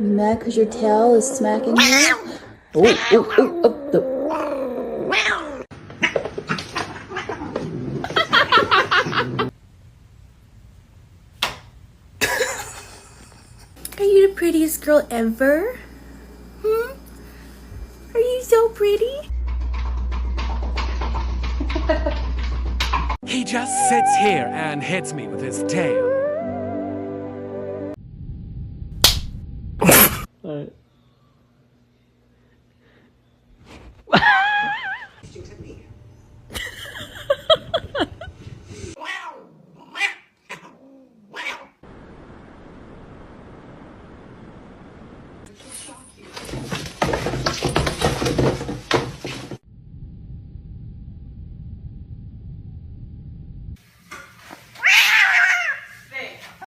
You mad because your tail is smacking you? Oh. Are you the prettiest girl ever? Are you so pretty? He just sits here and hits me with his tail.